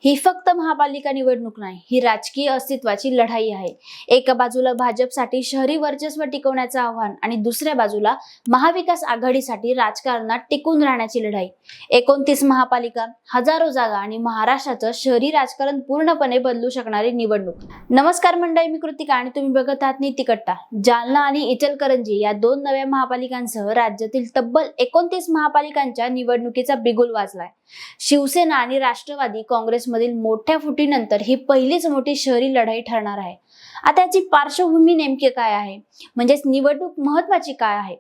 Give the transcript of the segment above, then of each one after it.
ही फक्त महापालिका निवडणूक नाही, ही राजकीय अस्तित्वाची लढाई आहे। एका बाजूला भाजपसाठी शहरी वर्चस्व टिकवण्याचं आव्हान आणि दुसऱ्या बाजूला महाविकास आघाडीसाठी राजकारणात टिकून राहण्याची लढाई। 29 महापालिका, हजारो जागा आणि महाराष्ट्राचं शहरी राजकारण पूर्णपणे बदलू शकणारी निवडणूक। नमस्कार मंडळी, मी कृतिका आणि तुम्ही बघत आहात नीतिकट्टा। जालना आणि इचलकरंजी या दोन नव्या महापालिकांसह राज्यातील तब्बल 29 महापालिकांच्या निवडणुकीचा बिगुल वाजलाय। शिवसेना आणि राष्ट्रवादी काँग्रेसमधील मोठ्या फुटीनंतर ही पहिलीच मोठी शहरी लढाई ठरणार आहे। आता याची पार्श्वभूमी नेमकी काय आहे, म्हणजेच निवडणूक महत्त्वाची काय आहे?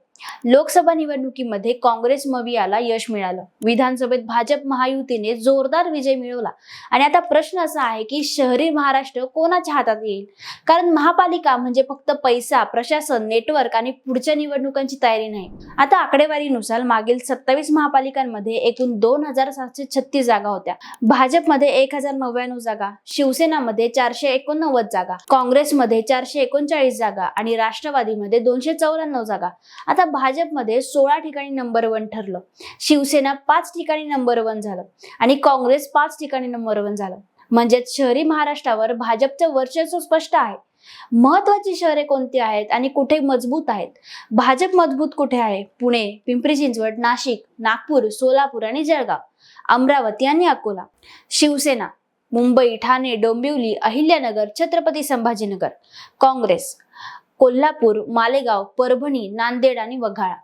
लोकसभा निवडणुकीमध्ये काँग्रेस मवियाला यश मिळालं, विधानसभेत भाजप महायुतीने जोरदार विजय मिळवला आणि आता प्रश्न असा आहे की शहरी महाराष्ट्र कोणाच्या हातात येईल? कारण महापालिका म्हणजे फक्त पैसा, प्रशासन, नेटवर्क आणि पुढच्या निवडणुकांची तयारी नाही। आता आकडेवारीनुसार मागील 27 महापालिकांमध्ये एकूण 2736 जागा होत्या। भाजपमध्ये 1099 जागा, शिवसेनामध्ये 489 जागा, काँग्रेसमध्ये 439 जागा आणि राष्ट्रवादीमध्ये 294 जागा। आता भाजपमध्ये 16 ठिकाणी नंबर 1 ठरलं, शिवसेना 5 ठिकाणी नंबर 1 झालं आणि काँग्रेस 5 ठिकाणी नंबर 1 झालं। म्हणजेच शहरी महाराष्ट्रावर भाजपचं वर्चस्व स्पष्ट आहे। महत्वाची शहरे कोणती आहेत आणि कुठे मजबूत आहेत? भाजप मजबूत कुठे आहे? पुणे, पिंपरी चिंचवड, नाशिक, नागपूर, सोलापूर आणि जळगाव, अमरावती आणि अकोला। शिवसेना मुंबई, ठाणे, डोंबिवली, अहिल्यानगर, छत्रपती संभाजीनगर। काँग्रेस कोल्हापूर, मालेगाव, परभणी, नांदेड आणि वघाळा।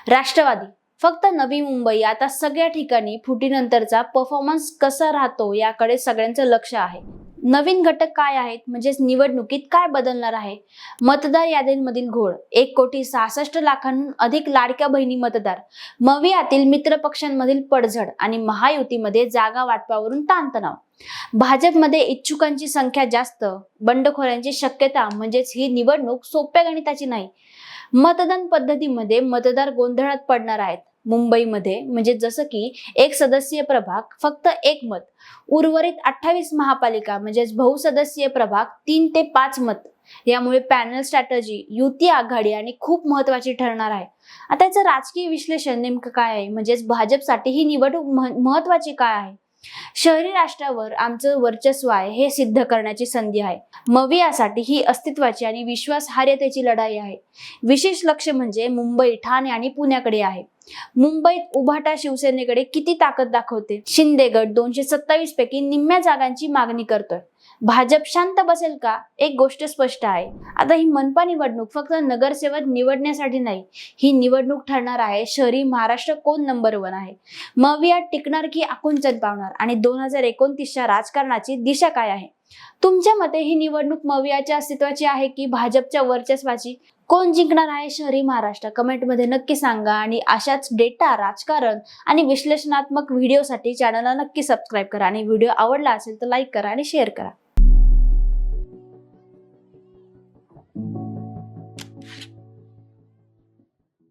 राष्ट्रवादी फक्त नवी मुंबई। आता सगळ्या ठिकाणी फुटीनंतरचा परफॉर्मन्स कसा राहतो याकडे सगळ्यांचं लक्ष आहे। नवीन घटक काय आहेत, म्हणजे निवडणुकीत काय बदलणार आहे? मतदार यादींमधील घोळ, 1,66,00,000 अधिक लाडक्या बहिणी मतदार, मवियातील मित्र पक्षांमधील पडझड आणि महायुतीमध्ये जागा वाटपावरून ताणतणाव। भाजपमध्ये इच्छुकांची संख्या जास्त, बंडखोरांची शक्यता, म्हणजेच ही निवडणूक सोप्या गणिताची नाही। मतदान पद्धतीमध्ये मतदार गोंधळात पडणार आहेत। मुंबईमध्ये म्हणजे जसं की 1 सदस्यीय प्रभाग फक्त 1 मत, उर्वरित 28 महापालिका म्हणजेच बहुसदस्यीय प्रभाग 3 ते 5 मत। यामुळे पॅनल स्ट्रॅटेजी, युती आघाडी आणि खूप महत्त्वाची ठरणार आहे। आता याचं राजकीय विश्लेषण नेमकं काय आहे, म्हणजेच भाजपसाठी ही निवडणूक महत्त्वाची काय आहे? शहरी राष्ट्रावर आमचं वर्चस्व आहे हे सिद्ध करण्याची संधी आहे। मवियासाठी ही अस्तित्वाची आणि विश्वासार्हतेची लढाई आहे। विशेष लक्ष म्हणजे मुंबई, ठाणे आणि पुण्याकडे आहे। मुंबईत उभाटा शिवसेनेकडे किती ताकद दाखवते? शिंदे गट 227 पैकी निम्म्या जागांची मागणी करतोय। भाजप शांत बसेल का? एक गोष्ट स्पष्ट आहे, आता ही मनपा निवडणूक फक्त नगरसेवक निवडण्यासाठी नाही, ही निवडणूक ठरणार आहे शहरी महाराष्ट्र कोण नंबर 1 आहे, मविया टिकणार की आकुंचन पावणार आणि 2029च्या राजकारणाची दिशा काय आहे? तुमच्या मते ही निवडणूक मवियाच्या अस्तित्वाची आहे की भाजपच्या वर्चस्वाची? कोण जिंकणार आहे शहरी महाराष्ट्र? कमेंटमध्ये नक्की सांगा आणि अशाच डेटा, राजकारण आणि विश्लेषणात्मक व्हिडिओसाठी चॅनलला नक्की सबस्क्राईब करा आणि व्हिडिओ आवडला असेल तर लाईक करा आणि शेअर करा।